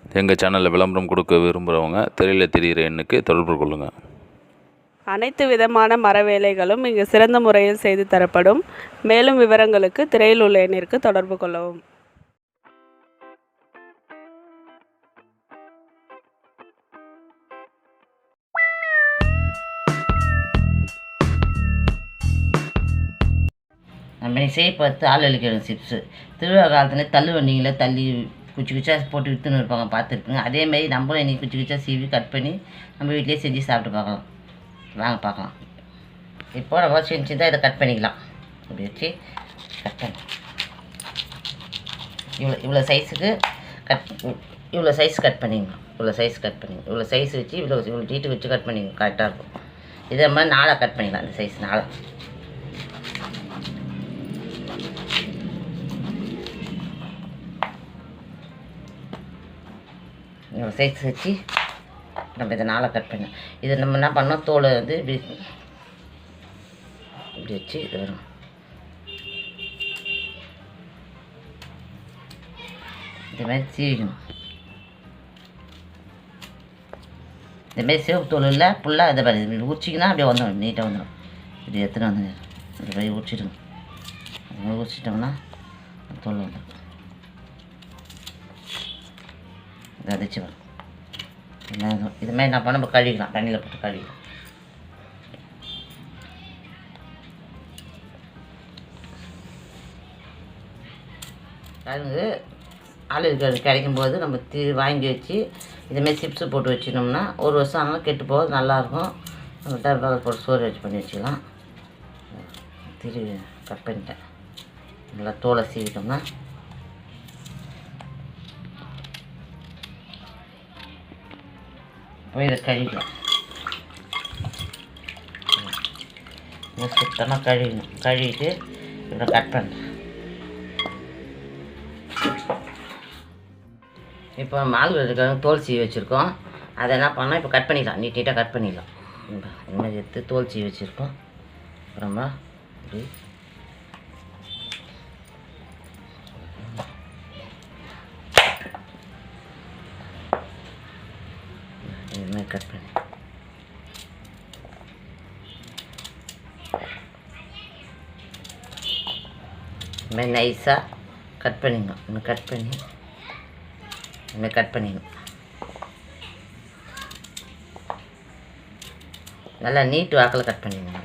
எங்கள் சேனலில் விளம்பரம் கொடுக்க விரும்புகிறவங்க திரையில் தெரிகிற எண்ணுக்கு தொடர்பு கொள்ளுங்கள். அனைத்து விதமான மர வேலைகளும் இங்கு சிறந்த முறையில் செய்து தரப்படும். மேலும் விவரங்களுக்கு திரையில் உள்ள எண்ணிற்கு தொடர்பு கொள்ளவும். நம்ம செய்யப்பத்து ஆல்வலி கிழங்கு சிப்ஸு திருவிழா காலத்தில் தள்ளு வண்டிகளில் தள்ளி குச்சி குச்சியாக போட்டு விற்றுன்னு இருப்பாங்க, பார்த்துருக்குங்க. அதேமாதிரி நம்மளும் இன்றைக்கி குச்சி குச்சியாக சீவி கட் பண்ணி நம்ம வீட்டிலே செஞ்சு சாப்பிட்டு பார்க்கலாம். வாங்க பார்க்கலாம். இப்போ நம்ம செஞ்சு தான் இதை கட் பண்ணிக்கலாம். இப்படி வச்சு கட் பண்ணி இவ்வளோ சைஸுக்கு இவ்வளோ சைஸ் கட் பண்ணிக்கணும். இவ்வளோ சைஸ் வச்சு இவ்வளோ டீட்டு வச்சு கட் பண்ணிக்கணும். கரெக்டாக இருக்கும். இதே மாதிரி 4 கட் பண்ணிக்கலாம். இந்த சைஸ் 4 இவ்வளோ சைஸ் வச்சு நம்ம இதை 4 கட் பண்ணோம். இதை நம்ம என்ன பண்ணோம், தோலை வந்து இப்படி வச்சு இது வரும். இதுமாதிரி சீவிக்கணும். இதுமாதிரி சிவப்பு தோல் இல்லை ஃபுல்லாக இதை பாரு, இப்படி உரிச்சிங்கன்னா அப்படியே வந்துடும், நீட்டாக வந்துடும். இப்படி எடுத்துகிட்டு வந்து இப்படி போய் உரிச்சிடுங்க. அது உரிச்சிட்டோம்னா தோல் வந்துடும். இதை அதிச்சு வரும். இது மாதிரி நான் நம்ம கழுவிக்கலாம், தண்ணியில் போட்டு கழுவிக்கலாம். கிழங்கு ஆல்வலி கிடைக்கும்போது நம்ம வாங்கி வச்சு இதுமாரி சிப்ஸு போட்டு வச்சிட்டோம்னா 1 வருஷம் ஆனாலும் கெட்டு போகிறது நல்லாயிருக்கும். நம்ம டப்பாவில் போட்டு ஸ்டோரேஜ் பண்ணி வச்சுக்கலாம். திருவி கட் பண்ணிட்டேன். நல்லா தோலை சீவிட்டோம்னா போய் இதை கழுவிக்கலாம். சுத்தமாக கழுவிட்டு இதை கட் பண்ணுறேன். இப்போ ஆல்வலி கிழங்கு தோல் சீவி வச்சுருக்கோம். அதை என்ன பண்ணால் இப்போ கட் பண்ணிக்கலாம். நீட்டாக கட் பண்ணிடலாம். இந்த மாதிரி எடுத்து தோல் சீவி வச்சுருக்கோம். அப்புறமா இப்படி இதுமாதிரி கட் பண்ணி இதுமாதிரி நைஸாக கட் பண்ணிடணும். இன்னும் கட் பண்ணி இதுமாதிரி கட் பண்ணிடணும். நல்லா நீட்டு வாக்கில் கட் பண்ணிடணும்.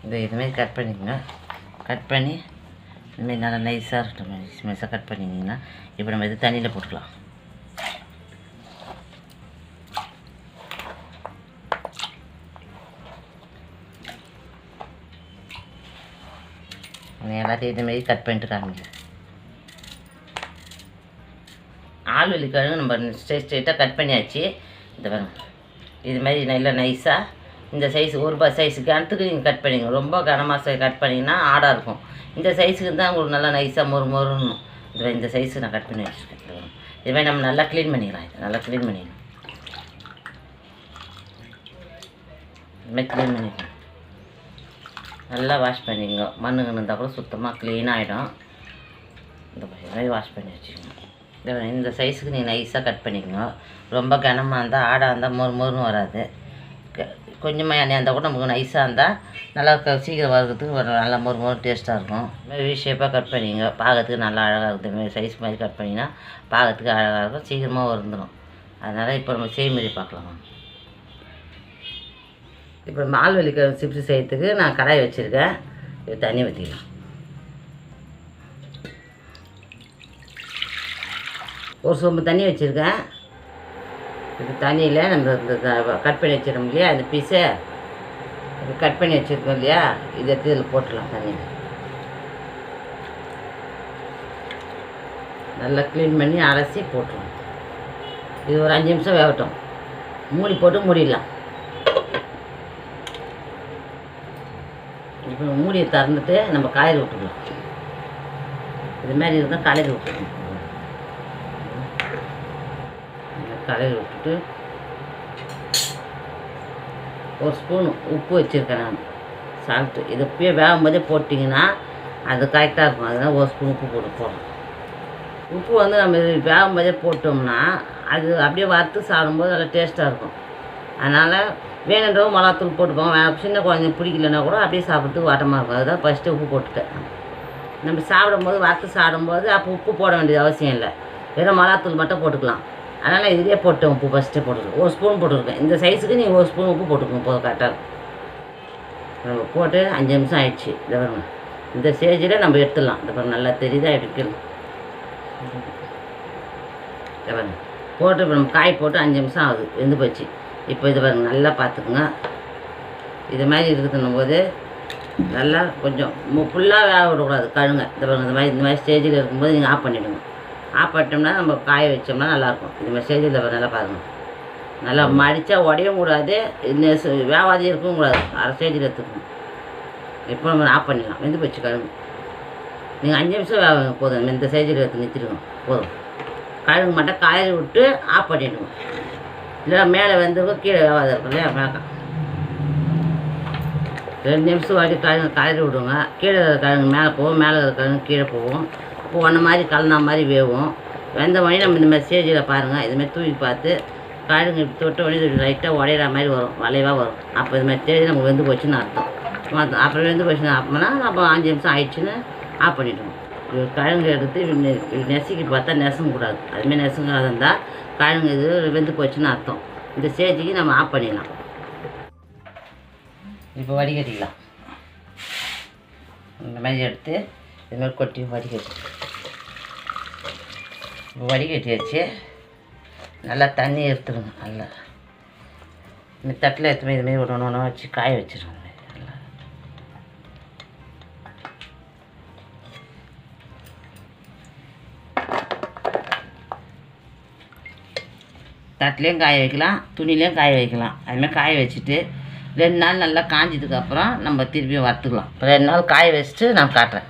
நல்லா இதுமாரி கட் பண்ணிக்கோங்க. கட் பண்ணி இதுமாரி நல்லா நைஸாக இருக்கட்டும். நைஸாக கட் பண்ணிங்கன்னா இப்போ நம்ம இது தண்ணியில் போட்டுக்கலாம். எல்லாத்தையும் இதுமாரி கட் பண்ணிட்டு காமிங்க. ஆல்வலி கிழங்கு நம்ம ஸ்ட்ரெயிட்டாக கட் பண்ணியாச்சு. இந்த பாருங்க, இதுமாரி நல்லா நைஸாக இந்த சைஸ் 1 ரூபாய் சைஸு கணத்துக்கு நீங்கள் கட் பண்ணிங்க. ரொம்ப கனமாக கட் பண்ணிங்கன்னா ஆடாக இருக்கும். இந்த சைஸுக்கு தான் உங்களுக்கு நல்லா நைஸாக மொறுன்னு. இந்த சைஸுக்கு நான் கட் பண்ணி வச்சுருக்கேன். இதுமாதிரி நம்ம நல்லா க்ளீன் பண்ணிக்கலாம். இது நல்லா க்ளீன் பண்ணிடணும். இதுமாதிரி க்ளீன் பண்ணிக்கலாம். நல்லா வாஷ் பண்ணிக்கோங்க. மண்ணுங்க இருந்தால் கூட சுத்தமாக க்ளீன் ஆகிடும். இந்த மாதிரி வாஷ் பண்ணி வச்சுக்கோங்க. இந்த சைஸுக்கு நீங்கள் நைஸாக கட் பண்ணிக்கோங்க. ரொம்ப கனமாக இருந்தால் ஆடாக இருந்தால் மொறுன்னு வராது. கொஞ்சமாக எண்ணெய் இருந்தால் கூட நமக்கு நைஸாக இருந்தால் நல்லா சீக்கிரம் வறுக்கிறதுக்கு நல்லா மொறு டேஸ்ட்டாக இருக்கும். இதுமாதிரி ஷேப்பாக கட் பண்ணிங்க. பார்க்கறதுக்கு நல்லா அழகாக இருக்குது. இதுமாதிரி சைஸ் மாதிரி கட் பண்ணிங்கன்னா பார்க்கறதுக்கு அழகாக இருக்கும், சீக்கிரமாக வந்துடும். அதனால் இப்போ நம்ம செய்முறை பார்க்கலாம். இப்போ நம்ம ஆல்வலி கிழங்கு சிப்ஸு செய்யறதுக்கு நான் கடாய் வச்சுருக்கேன். இது தண்ணி ஊற்றிக்கலாம். ஒரு சொம்பு தண்ணி வச்சுருக்கேன். இது தண்ணியில் நம்ம இந்த கட் பண்ணி வச்சிடறோம் இல்லையா, இந்த பீஸை கட் பண்ணி வச்சுருக்கோம் இல்லையா, இதை எடுத்து இதில் போட்டுடலாம். தண்ணியில் நல்லா க்ளீன் பண்ணி அலசி போட்டுருவோம். இது ஒரு 5 நிமிஷம் வேகட்டும். மூடி போட்டு மூடிடலாம். இப்போ மூடியை திறந்துட்டு நம்ம காய்கறி விட்டுக்கலாம். இதுமாதிரி இருந்தால் காய்கறி விட்டுக்கணும். காய்கறி விட்டுட்டு ஒரு ஸ்பூன் உப்பு வச்சுருக்கேன் நான், சால்ட்டு. இது இப்போயே வேகும்போதே போட்டிங்கன்னா அது கரெக்டாக இருக்கும். அதனால் ஒரு ஸ்பூன் உப்பு போடுறோம். உப்பு வந்து நம்ம இது வேகும்போதே போட்டோம்னா அது அப்படியே வறுத்து சாப்பிடும்போது நல்லா டேஸ்ட்டாக இருக்கும். அதனால் வேணுன்றவங்க மிளகாத்தூள் போட்டுப்போங்க. சின்ன குழந்தைங்க பிடிக்கலன்னா கூட அப்படியே சாப்பிட்றதுக்கு வாட்டமாக இருக்கும். அதுதான் ஃபஸ்ட்டு உப்பு போட்டுட்டேன். நம்ம சாப்பிடும்போது வறுத்து சாப்பிடும்போது அப்போ உப்பு போட வேண்டியது அவசியம் இல்லை, வெறும் மிளகாத்தூள் மட்டும் போட்டுக்கலாம். அதனால் இதுலேயே போட்டேன் உப்பு, ஃபஸ்ட்டு போட்டுருக்கேன். ஒரு ஸ்பூன் போட்டுருக்கேன். இந்த சைஸுக்கு நீங்கள் ஒரு ஸ்பூன் உப்பு போட்டுக்கணும், போதும், கரெக்டாக இருக்கும். நம்ம போட்டு 5 நிமிஷம் ஆயிடுச்சு. இதை பாருங்க, இந்த ஸ்டேஜில் நம்ம எடுத்துடலாம். இந்த பாருங்க நல்லா தெரியுதா எடுக்கணும். இதை பாருங்க போட்டு இப்போ நம்ம காய் போட்டு 5 நிமிஷம் ஆகுது, வெந்து போச்சு. இப்போ இது பாருங்க நல்லா பார்த்துக்குங்க. இது மாதிரி இருக்குதுன்னும் போது நல்லா கொஞ்சம் ஃபுல்லாக வேக விடக்கூடாது, கழுங்க. இந்த பாருங்க இந்த மாதிரி ஸ்டேஜில் இருக்கும்போது நீங்கள் ஆஃப் பண்ணிவிடுங்க. ஆஃப் பண்ணிட்டோம்னா நம்ம காய வச்சோம்னா நல்லாயிருக்கும். இது மாதிரி ஸ்டேஜில் நல்லா பாருங்கள், நல்லா மடித்தா உடையவும் கூடாது, வேவாதையும் இருக்கவும் கூடாது, அரை ஸ்டேஜில் எடுத்துக்கணும். இப்போ நம்ம ஆஃப் பண்ணிடலாம். வெந்து போச்சு கழுங்கு. நீங்கள் 5 நிமிஷம் வேக போதும், இந்த ஸ்டேஜில் எடுத்து நிறுத்திடுங்க, போதும். கழுங்கு மட்டும் காய்கறி விட்டு ஆஃப் பண்ணிவிடுங்க. இல்லை மேலே வெந்திருக்கும், கீழே வேவாத இருக்கும் இல்லையா, மேலே 2 நிமிஷம் வாட்டி காய்கறி விடுங்க. கீழே கிழங்கு மேலே போகும், மேலே கிழங்கு கீழே போகும். இப்போ ஒன்று மாதிரி கலந்தா மாதிரி வேகும். வெந்த உடனே நம்ம இந்த மாதிரி ஸ்டேஜில் பாருங்கள், இதுமாதிரி தூக்கி பார்த்து கிழங்கு இப்படி தொட்ட உடனே லைட்டாக உடையிற மாதிரி வரும், வளைவாக வரும். அப்போ இது மாதிரி ஸ்டேஜ் நம்ம வெந்து போச்சுன்னு அர்த்தம். அப்புறம் வெந்து போச்சுன்னு அப்போனா நம்ம 5 நிமிஷம் ஆயிடுச்சுன்னு ஆஃப் பண்ணிவிடுவோம். கிழங்கு எடுத்து நெசுக்கி பார்த்தா நெசங்கக்கூடாது. அதுமாதிரி நெசுங்காத இருந்தால் கிழங்கு இது வெந்து போச்சுன்னு அர்த்தம். இந்த ஸ்டேஜுக்கு நம்ம ஆஃப் பண்ணிடலாம். இப்போ வடிகட்டிக்கலாம். இந்த மாதிரி எடுத்து இதுமாதிரி கொட்டி வடிகட்டி, இப்போ வடிகட்டி வச்சு நல்லா தண்ணி எடுத்துடுங்க. நல்லா இந்த தட்டில் எடுத்துமே இதுமாரி ஒன்று வச்சு காய வச்சிடுங்க. நல்லா தட்டிலையும் காய வைக்கலாம், துணிலையும் காய வைக்கலாம். அதுமாதிரி காய வச்சுட்டு 2 நாள் நல்லா காஞ்சதுக்கப்புறம் நம்ம திருப்பியும் வறுத்துக்கலாம். இப்போ 2 நாள் காய வச்சுட்டு நான் காட்டுறேன்.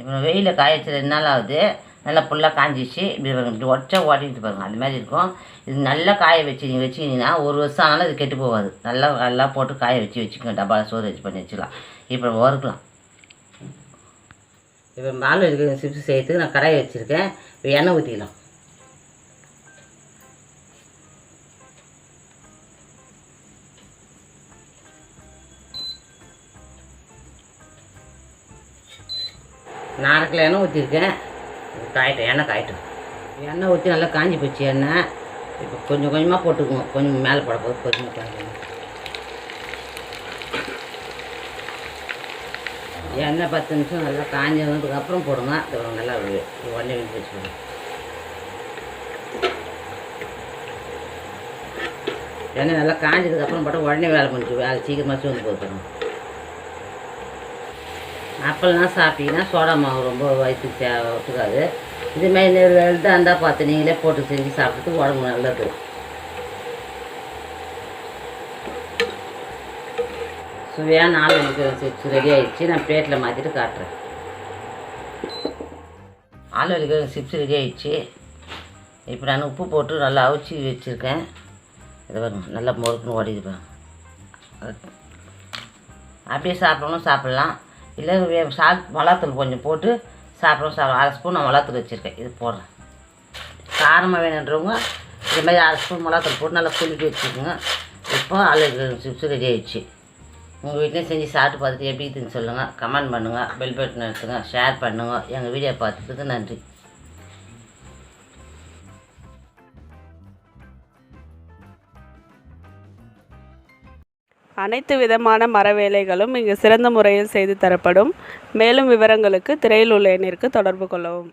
இப்போ வெயிலில் காய வச்சு 2 நாள் ஆகுது, நல்லா ஃபுல்லாக காஞ்சிச்சு. இப்படி உடச்சா ஓட்டிட்டு பாருங்கள், அது மாதிரி இருக்கும். இது நல்லா காய வச்சு நீங்கள் வச்சுக்கிங்கன்னா 1 வருஷம் ஆனாலும் இது கெட்டு போகாது. நல்லா போட்டு காய வச்சுக்கோங்க. டப்பாவில் ஸ்டோரேஜ் பண்ணி வச்சுக்கலாம். இப்போ வறுக்கலாம். இப்போ ஆல்வலி கிழங்கு சிப்ஸ் செய்யறதுக்கு நான் கடாய் வச்சுருக்கேன். இப்போ எண்ணெய் ஊற்றிக்கலாம். நான் 1/2 கிலோ எண்ணெய் ஊற்றிருக்கேன். காயட்டும், எண்ணெய் காயட்டும். எண்ணெய் ஊற்றி நல்லா காஞ்சி போச்சு எண்ணெய். இப்போ கொஞ்சம் கொஞ்சமாக போட்டுக்குவோம், கொஞ்சம் மேலே போட போது கொஞ்சமாக காஞ்சி. எண்ணெய் 10 நிமிஷம் நல்லா காஞ்சதுக்கு அப்புறம் போடுங்க. நல்லா உடனே வெந்து வச்சுக்கோங்க. எண்ணெய் நல்லா காஞ்சதுக்கப்புறம் போட்டால் உடனே வேலை பண்ணிச்சு, வேலை சீக்கிரமாக வந்து போட்டுருங்க. அப்பெல்லாம் சாப்பிட்டீங்கன்னா சோடா மாவு ரொம்ப வயிற்றுக்கு ஒத்துக்காது. இதுமாதிரி வெல்டாக இருந்தால் பார்த்து நீங்களே போட்டு செஞ்சு சாப்பிட்றதுக்கு உடம்பு நல்லது. சுவையான ஆல்வலி கிழங்கு சிப்ஸ் ரெடி ஆகிடுச்சு. நான் பிளேட்டில் மாற்றிட்டு காட்டுறேன். ஆல்வலி கிழங்கு சிப்ஸ் ரெடி ஆகிடுச்சு. இப்போ நான் உப்பு போட்டு நல்லா அவிச்சி வச்சுருக்கேன். இதை பாருங்க, நல்லா முறுக்குன்னு ஓடிடுப்பேன். அப்படியே சாப்பிடணும், சாப்பிட்லாம். இல்லை மிளகாத்தூள் கொஞ்சம் போட்டு சாப்பிட்றோம். 1/2 ஸ்பூன் நான் மிளகாத்தூள் வச்சுருக்கேன். இது போடுறேன். காரமாக வேணுன்றவங்க இது மாதிரி 1/2 ஸ்பூன் மிளகாத்தூள் போட்டு நல்லா குலுக்கி வச்சுக்கோங்க. இப்போ ஆல்வலி சிப்ஸ் ரெடி ஆகிடுச்சு. உங்கள் வீட்லேயும் செஞ்சு சாப்பிட்டு பார்த்துட்டு எப்படி இருக்குதுன்னு சொல்லுங்கள். கமெண்ட் பண்ணுங்கள், பெல் பட்டன் எடுத்துங்க, ஷேர் பண்ணுங்கள். எங்கள் வீடியோ பார்த்ததுக்கு நன்றி. அனைத்து விதமான மர வேலைகளும் இங்கு சிறந்த முறையில் செய்து தரப்படும். மேலும் விவரங்களுக்கு திரையில் உள்ள எண்ணிற்கு தொடர்பு கொள்ளவும்.